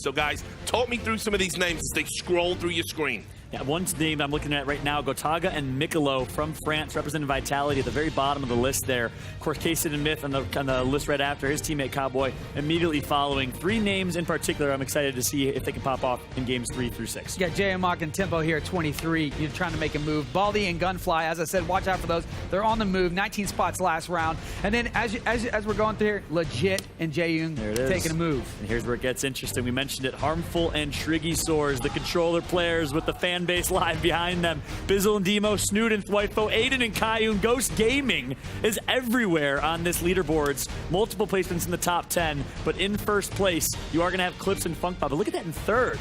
So guys, talk me through some of these names as they scroll through your screen. Yeah, one name I'm looking at right now, Gotaga and Mikolo from France, representing Vitality at the very bottom of the list there. Of course, Kaysid and Myth on the list right after, his teammate Cowboy immediately following. 3 names in particular I'm excited to see if they can pop off in games 3 through 6. You got JMOC and Tempo here at 23. You're trying to make a move. Baldy and Gunfly, as I said, watch out for those. They're on the move, 19 spots last round. And then as we're going through here, Legit and Kayuun taking a move. And here's where it gets interesting. We mentioned it, Harmful and TriggySoars, the controller players with the fan base live behind them. Bizzle and zzdmo, Snood and Thwifo, Aydan and Kayuun. Ghost Gaming is everywhere on this leaderboards. Multiple placements in the top 10, but in first place, you are going to have Clips and Funkpop. But look at that in third,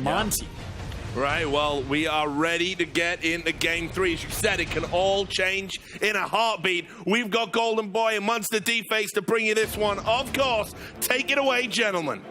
Monty. Yeah. Right, well, we are ready to get into game 3. As you said, it can all change in a heartbeat. We've got Golden Boy and Monster D-Face to bring you this one. Of course, take it away, gentlemen.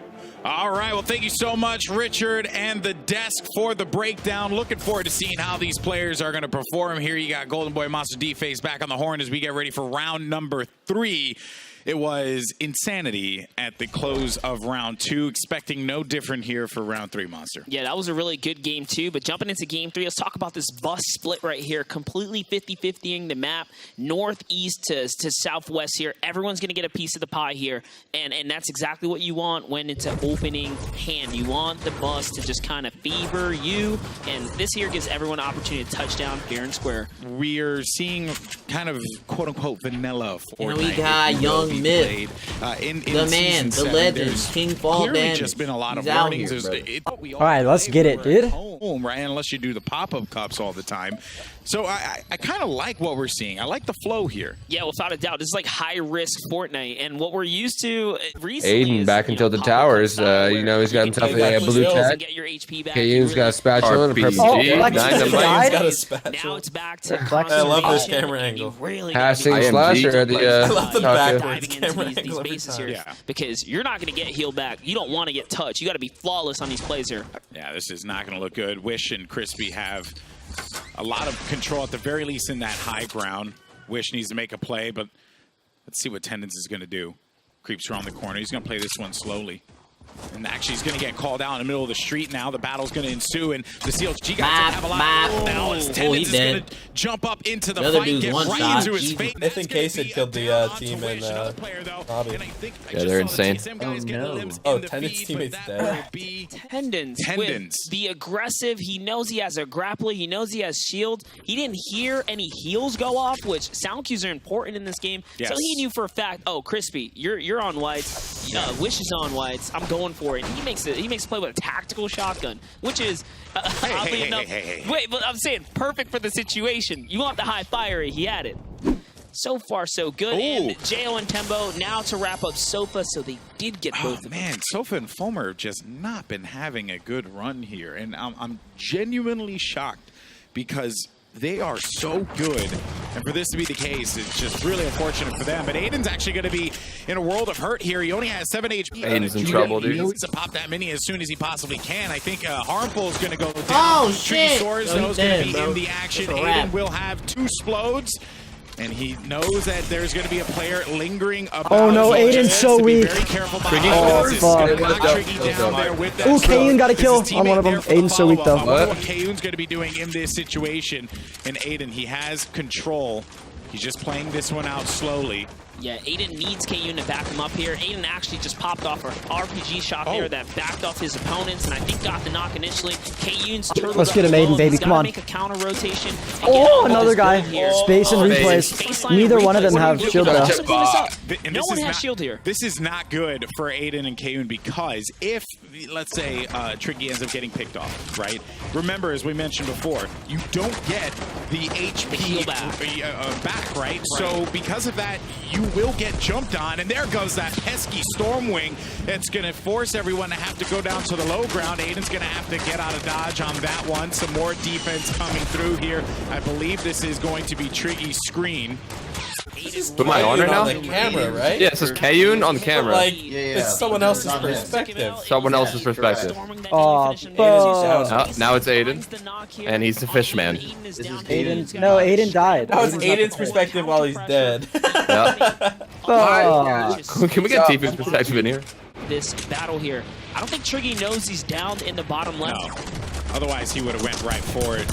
All right, well, thank you so much, Richard, and the desk for the breakdown. Looking forward to seeing how these players are going to perform here. You got Golden Boy, Monster D-Face back on the horn as we get ready for round number 3. It was insanity at the close of round 2. Expecting no different here for round 3, Monster. Yeah, that was a really good game 2. But jumping into game 3, let's talk about this bus split right here. Completely 50-50ing the map, northeast to southwest here. Everyone's going to get a piece of the pie here. And that's exactly what you want when it's an opening hand. You want the bus to just kind of fever you. And this here gives everyone an opportunity to touchdown fair and square. We're seeing kind of quote-unquote vanilla Fortnite. And we got Young Myth, the man, the legend, King Fall Damage. Just been a lot of warnings. All right, let's get it, dude. Home, right? Unless you do the pop-up cups all the time. So I kind of like what we're seeing. I like the flow here. Yeah, without a doubt. This is like high-risk Fortnite. And what we're used to recently Aydan is, back until the towers. You know, he's got himself a blue tag. Kayuun's got a spatula and a purple Now it's back to I love this camera angle. passing slasher at the I love the backwards camera these angle every bases time. here, because you're not going to get healed back. You don't want to get touched. You got to be flawless on these plays here. Yeah, this is not going to look good. Wish and Chrispy have a lot of control, at the very least, in that high ground. Wish needs to make a play, but let's see what Tendons is going to do. Creeps around the corner. He's going to play this one slowly. And actually, he's going to get called out in the middle of the street now. The battle's going to ensue, and the CLG guys have a lot of now. As Tendons is going to jump up into the fight, get right into his face. I think Kaysid killed the team in Bobby. Yeah, they're insane. Oh, no. Oh, Tendons' teammate's dead. Tendons with the aggressive. He knows he has a grappler. He knows he has shield. He didn't hear any heals go off, which sound cues are important in this game. Yes. So he knew for a fact, oh, Chrispy, you're on whites. Wish is on whites. I'm going for it. And he makes a play with a tactical shotgun, which is oddly enough. Wait, but I'm saying perfect for the situation. You want the high fire? He had it. So far, so good. Ooh. And Jo and Tembo now to wrap up Sofa, so they did get both of them. Man, Sofa and Fomer have just not been having a good run here, and I'm genuinely shocked because they are so good. And for this to be the case, it's just really unfortunate for them. But Aydan's actually going to be in a world of hurt here. He only has 7 HP. Aydan's in trouble, dude. He needs to pop that mini as soon as he possibly can. I think Harmful is going to go down. Oh, shit! TriggySoars knows going to be in the action. Aydan will have 2 splodes. And he knows that there's going to be a player lingering about. Oh no, Aydan's so weak. Very careful. Oh fuck. Ooh, Kayuun got a kill on one of them. Aydan's so weak though. What Kayuun's going to be doing in this situation. And Aydan, he has control. He's just playing this one out slowly. Yeah, Aydan needs Kayuun to back him up here. Aydan actually just popped off an RPG shot there that backed off his opponents, and I think got the knock initially. Kayuun's turtled Let's up get him, as well. Aydan, baby. He's Come gotta on. make a counter rotation. Oh, another guy. Space and replays. Neither one of them have shield though. No one has shield here. This is not good for Aydan and Kayuun, because if, let's say, Triggy ends up getting picked off, right? Remember, as we mentioned before, you don't get the HP back, right? So because of that, you will get jumped on, and there goes that pesky Stormwing. It's going to force everyone to have to go down to the low ground. Aydan's going to have to get out of dodge on that one. Some more defense coming through here. I believe this is going to be Triggy's screen. Put my on right now? On the camera, right? Yeah, it says Kayuun on the camera. But like, it's someone else's perspective. Someone else's perspective. Oh, Now it's Aydan, and he's the fish man. Aydan. No, Aydan died. That was Aydan's perspective while he's dead. Yeah. Can we get Tifu's perspective in here? This battle here. I don't think Triggy knows he's down in the bottom left. No. Otherwise, he would have went right for it.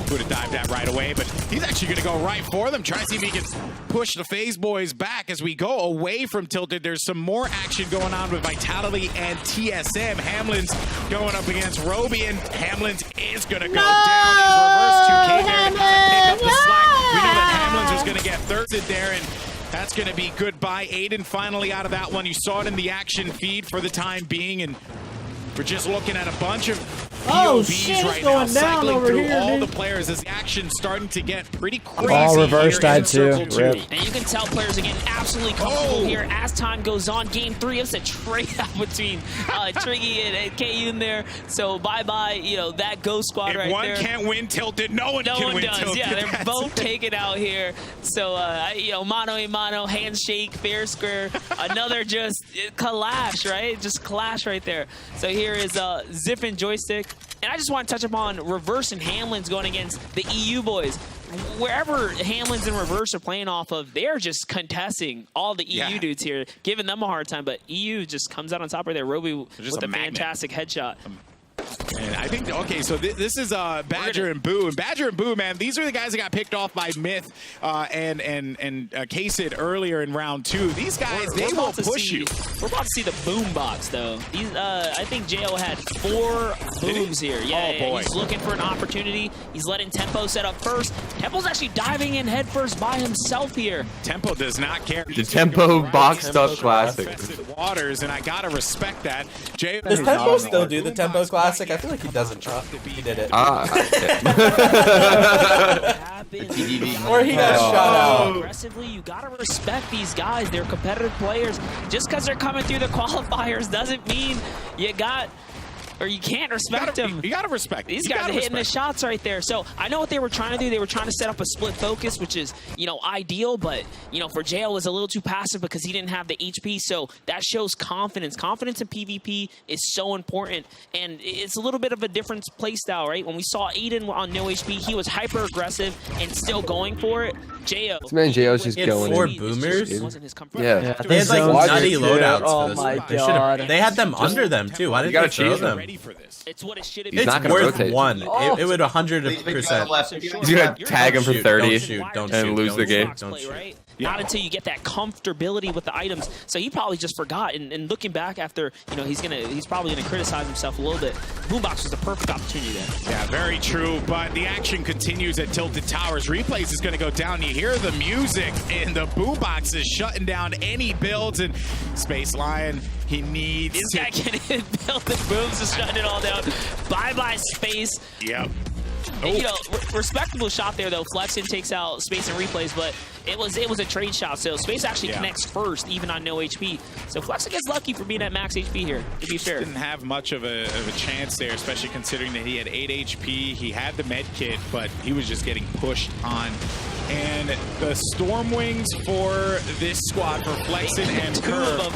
Would have dived that right away, but he's actually going to go right for them. Try to see if he can push the FaZe boys back as we go away from Tilted. There's some more action going on with Vitality and TSM. Hamlin's going up against Roby, and Hamlin's is going to go down. He's Reverse2k there to pick up the slack. We knew that Hamlin's was going to get thirsted there, and that's going to be goodbye. Aydan finally out of that one. You saw it in the action feed for the time being, and we're just looking at a bunch of POVs right now, cycling through all the players as the action's starting to get pretty crazy. Oh, Reverse died too. Rip. And you can tell players are getting absolutely comfortable here as time goes on. Game 3, it's a trade-off between Triggy and Kayuun there. So bye-bye, you know, that Ghost squad right there. If one can't win Tilted, no one can win Tilted. Yeah, they're both taken out here. So, you know, mano a mano, handshake, fair square, another just clash, right? Just clash right there. So here is Zip and Joystick. And I just want to touch upon Reverse and Hamlin's going against the EU boys. Wherever Hamlin's and Reverse are playing off of, they're just contesting all the EU dudes here, giving them a hard time. But EU just comes out on top right there. Roby with a fantastic headshot. And I think, okay, so this is Badger and Boo. And Badger and Boo, man, these are the guys that got picked off by Myth and Kaysid earlier in round 2. These guys, they will push you. We're about to see the boom box, though. These, I think JO had 4 booms here. Yeah, oh, boy. He's looking for an opportunity. He's letting Tempo set up first. Tempo's actually diving in head first by himself here. Tempo does not care. The Tempo boxed up classic. Waters, and I got to respect that. Does Tempo still do the Tempo classic? I feel like he doesn't. He did it. Or he got shot out. Aggressively, you gotta respect these guys. They're competitive players. Just because they're coming through the qualifiers doesn't mean you got. Or you can't respect them. You gotta respect. These guys are hitting the shots right there. So I know what they were trying to do. They were trying to set up a split focus, which is, you know, ideal. But, you know, for JL was a little too passive because he didn't have the HP. So that shows confidence. Confidence in PvP is so important. And it's a little bit of a different play style, right? When we saw Aydan on no HP, he was hyper aggressive and still going for it. JO. This man JO's just going 4 in. boomers? Yeah. They had like nutty loadouts. Oh my god. They had them under them too. Why did they throw them? It's what it should have It's been. worth rotate. 1. It would 100%. He's gonna tag him for 30 and lose the game. Not until you get that comfortability with the items. So he probably just forgot. And looking back after, you know, he's probably gonna criticize himself a little bit. Boombox was the perfect opportunity there. Yeah, very true. But the action continues at Tilted Towers. Replays is gonna go down. You hear the music, and the boombox is shutting down any builds. And Space Lion, he needs. This guy can't hit build the booms, just shutting it all down. Bye-bye, Space. Yep. And, you know, respectable shot there though. Flexin takes out Space and Replays, but it was a trade shot. So Space actually connects first, even on no HP. So Flexin gets lucky for being at max HP here, to be fair. Didn't have much of a chance there, especially considering that he had 8 HP. He had the med kit, but he was just getting pushed on. And the Stormwings for this squad for Flexin and Curve.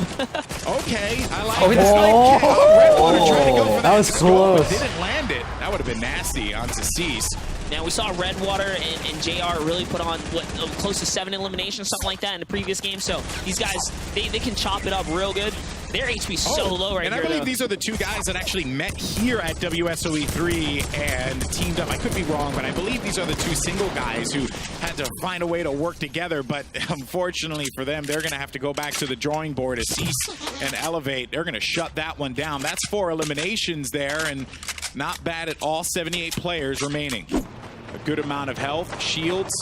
Okay, I like Redwater trying to go for that was close. Didn't land it. That would have been nasty onto Ceice. Now we saw Redwater and JR really put on what close to 7 eliminations, something like that in the previous game. So these guys, they can chop it up real good. Their HP so low right here. And I believe these are the 2 guys that actually met here at WSOE 3 and teamed up. I could be wrong, but I believe these are the 2 single guys who had to find a way to work together. But unfortunately for them, they're going to have to go back to the drawing board as Ceice and Elevate. They're going to shut that one down. That's 4 eliminations there, and not bad at all. 78 players remaining. A good amount of health, shields,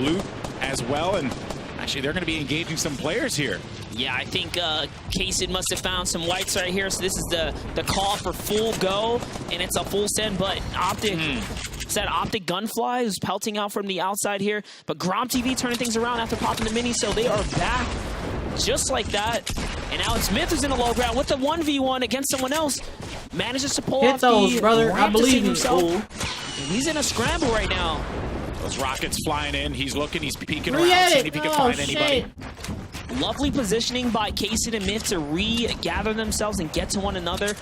loot as well, and actually they're going to be engaging some players here. Yeah, I think Kaysid must have found some whites right here. So this is the call for full go, and it's a full send, but OpTic. It's that OpTic Gunfly who's pelting out from the outside here. But GromTV turning things around after popping the mini, so they are back just like that. And now it's Myth who's in the low ground with the 1v1 against someone else. Manages to pull off those, the brother. I believe himself. He's in a scramble right now. Those rockets flying in. He's looking. He's peeking around, seeing if he can find anybody. Lovely positioning by Kaysid and Myth to regather themselves and get to one another.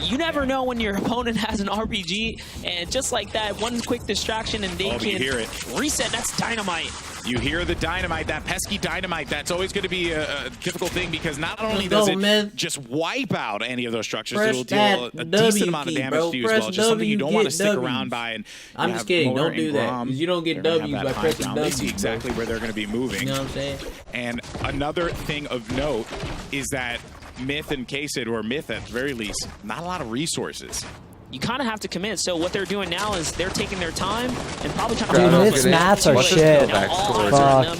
You never know when your opponent has an RPG, and just like that, one quick distraction and they can hear it. reset. That's dynamite. You hear the dynamite, that pesky dynamite. That's always going to be a difficult thing because not only does it just wipe out any of those structures, it'll deal a decent amount of damage to you as well. Just something you don't want to stick around by. And I'm just kidding. Don't do that. You don't get W's by pressing W. They see exactly where they're going to be moving. You know what I'm saying? And another thing of note is that Myth and Kaysid, or Myth at the very least, not a lot of resources. You kind of have to commit. So what they're doing now is they're taking their time and probably trying to... Dude, Myth's mats are shit. Fuck.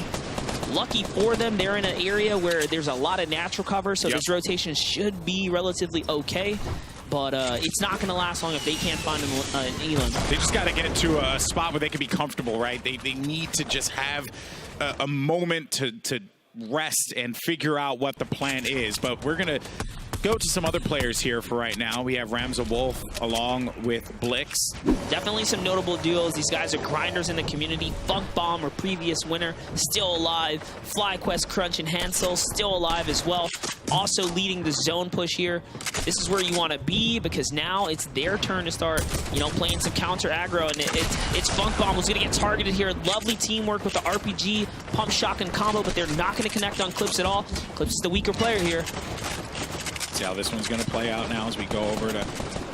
Lucky for them, they're in an area where there's a lot of natural cover, so this rotation should be relatively okay. But it's not going to last long if they can't find an Elam. They just got to get to a spot where they can be comfortable, right? They need to just have a moment to rest and figure out what the plan is. But we're going to go to some other players here for right now. We have RazZzero0o along with Blix. Definitely some notable duos. These guys are grinders in the community. Funk Bomb, or previous winner, still alive. FlyQuest, Crunch, and Hansol still alive as well. Also leading the zone push here. This is where you want to be because now it's their turn to start, you know, playing some counter aggro. And it's Funk Bomb who's going to get targeted here. Lovely teamwork with the RPG pump shotgun combo, but they're not going to connect on Clips at all. Clips is the weaker player here. See how this one's going to play out now as we go over to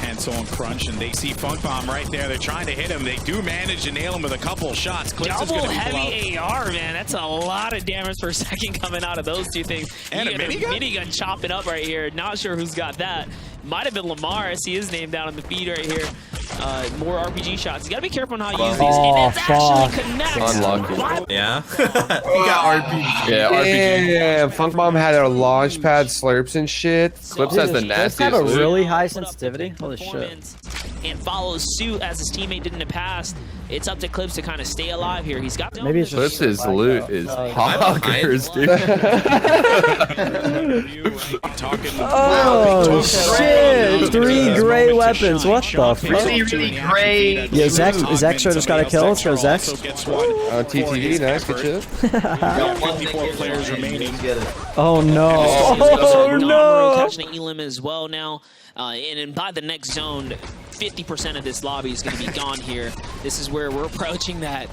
Hansol and Crunch, and they see Funk Bomb right there. They're trying to hit him. They do manage to nail him with a couple shots. Double heavy AR, man. That's a lot of damage per second coming out of those two things. And a minigun chopping up right here. Not sure who's got that. Might have been Lamar. I see his name down on the feed right here. More RPG shots. You gotta be careful on how you use these. And it's actually connects. Unlucky. Yeah. He got RPG. Yeah, RPG. Yeah, Funk Bomb had a launch pad, slurps and shit. Clips has the nastiest. Have a really high sensitivity. Holy shit. And follows suit as his teammate did in the past. It's up to Clips to kind of stay alive here. He's got maybe it's just Clips' loot is hoggers, dude. Oh shit! 3 gray weapons. What the fuck? Really great. Yeah, Zextro just got a kill. Let's go, Zex. TTD, nice, good shit. 54 players remaining. Oh no! Oh no! Catching an Elam as well now. And by the next zone, 50% of this lobby is going to be gone here. This is where we're approaching that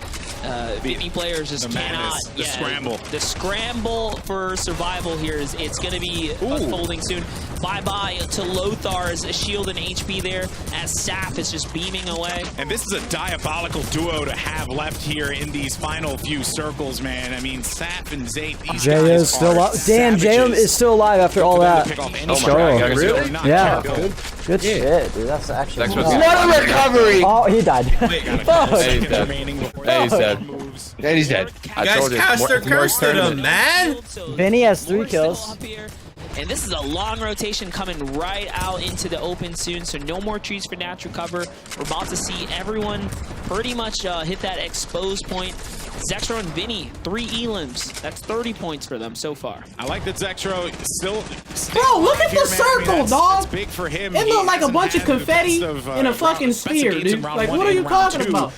50 players just cannot. The scramble. The scramble for survival here is going to be unfolding soon. Bye-bye to Lothar's shield and HP there as Saf is just beaming away. And this is a diabolical duo to have left here in these final few circles, man. I mean, Saf and Zayt, these Jay guys is still alive. Damn, Jay is still alive after all that. Oh my god, really? Yeah. Good shit, dude. That's actually what a recovery! Oh, he died. Hey, he's dead. Hey, he's dead. And he's dead. You guys cast their curse to him, man! Vinny has 3 kills. And this is a long rotation coming right out into the open soon, so no more trees for natural cover. We're about to see everyone pretty much hit that exposed point. Zextro and Vinny, 3 Elams. That's 30 points for them so far. I like that Zextro still Bro, look at the circle, dog. It's big for him. It looked like a bunch of confetti in a fucking sphere, dude. Like, what are you talking about?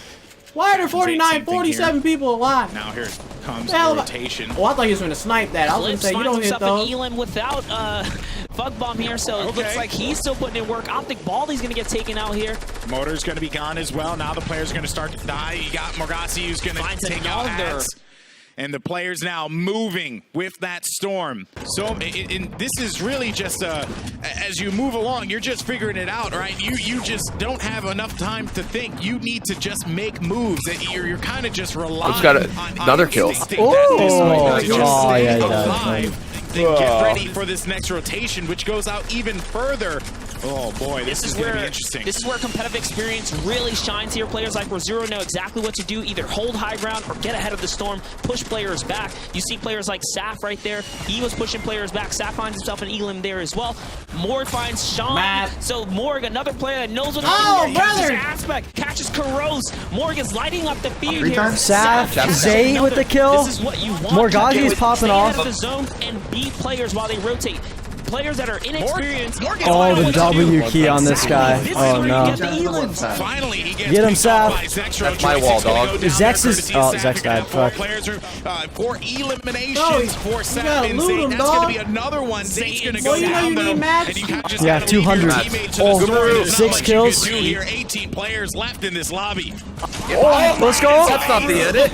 Why are there 49, 47 people alive? Now here comes the rotation. Oh, I thought he was going to snipe that. I was going to say, you don't hit those. Elam without Funk Bomb here, so it looks like he's still putting in work. OpTic Baldy's going to get taken out here. Motor's going to be gone as well. Now the players are going to start to die. You got Morgassi who's going to take out Ads. And the players now moving with that storm. So this is really just as you move along, you're just figuring it out, right? You just don't have enough time to think. You need to just make moves. You're kind of just relying on another kill. Oh, yeah, Get ready for this next rotation, which goes out even further. Oh boy, this is going to be interesting. This is where competitive experience really shines here. Players like RazZzero0o know exactly what to do, either hold high ground or get ahead of the storm, push players back. You see players like Saf right there. He was pushing players back. Saf finds himself an Elam there as well. Morg finds Sean. So Morg, another player that knows what to do. Brother! Aspect catches Corrose. Morg is lighting up the feed here. Saf, Zayt with the kill. This is what you want. Morgazi's popping off. Stay out of the zone and beat players while they rotate. players that are inexperienced. Oh, the W key on this guy. Oh no. Finally, he gets Get him, Saf. That's my wall, dog. Zex is. Oh, Zex died. Fuck. Players are for eliminations No, for you Saf gotta and loot Zayt. him, That's going dog. to be another one. Zayt's going to Well, go you know down you need though. mats. And you kinda just Yeah, gotta leave your 200. teammates to Oh, the story. There's not 6 much you kills. can do here. 18 players left in this lobby. Oh, let's go. That's not the edit.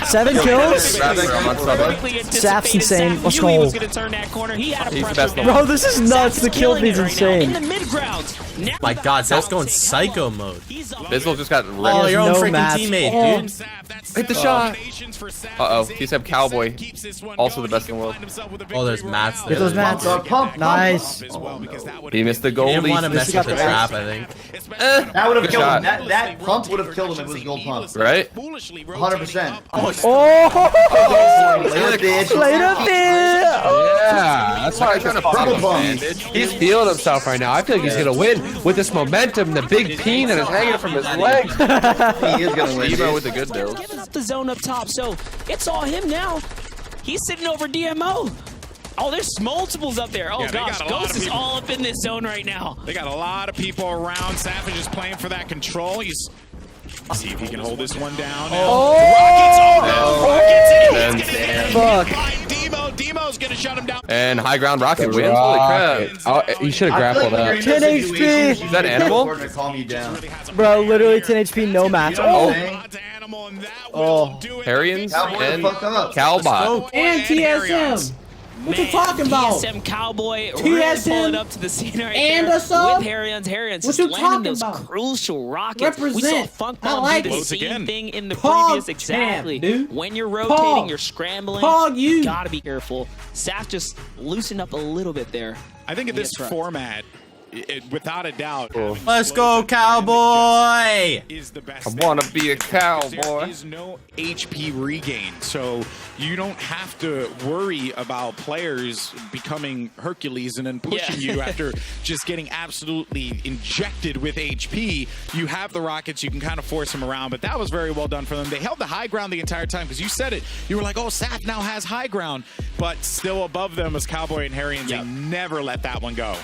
7 kills. Saf's insane. Let's go. He's the best Bro, this is nuts. The kill feed's In insane. the mid grounds. My God, Zach's going psycho mode. Bizzle just got Oh, ripped. your own no freaking mats. teammate, Oh. dude. Hit the shot. Uh-oh. TSM Cowboy. Also the best in the world. Oh, there's mats there. Get those mats. Nice. He missed the goal. He didn't want to This mess got with the the trap, I think. That would have Good killed shot. him. That pump would have killed him if it was gold pump. Right? 100%. Oh. Later, bitch. Later, bitch. Yeah, that's why I'm trying to Double pump pump. him. He's feeling himself right now. I feel like he's gonna win with this momentum, the big peen that is hanging from his leg. He is gonna win. Emo with a good build. Giving up the zone up top, so it's all him now. He's sitting over DMO. Oh, there's multiples up there. Oh, Yeah, they gosh. got a lot Ghost of is people. all up in this zone right now. They got a lot of people around. Savage is playing for that control. He's see if he can hold this one down. Rockets Fuck. Demo's gonna shut him down. And high ground rocket wins. Holy crap. Oh, you should have grappled I feel up. like when you're in 10 those situations, HP. you That need animal? support to calm you down. Bro, literally 10 HP, no match. You know what Oh. I'm saying? Oh. Herrions Cowboy and fuck up. Cowbot. And TSM. What you talking about? TSM Cowboy really TSM pulling up to the scene right and there a sub? with Herrions. Herrions What just you landing talking those about? crucial rockets. We saw Represent. Funk I Bomb like do the it. same Again. thing in the Pog previous. Exactly. champ, dude. When you're rotating, Pog. you're scrambling. Pog you. Gotta be careful. Saf just loosened up a little bit there. I think in this Yes, right. format, without a doubt, Let's go, Cowboy! is the best. I thing. want to be a There cowboy. is no HP regain, so you don't have to worry about players becoming Hercules and then pushing you after just getting absolutely injected with HP. You have the rockets, you can kind of force them around, but that was very well done for them. They held the high ground the entire time, because you said it. You were like, oh, Saf now has high ground, but still above them was Cowboy and Herrions. They never let that one go.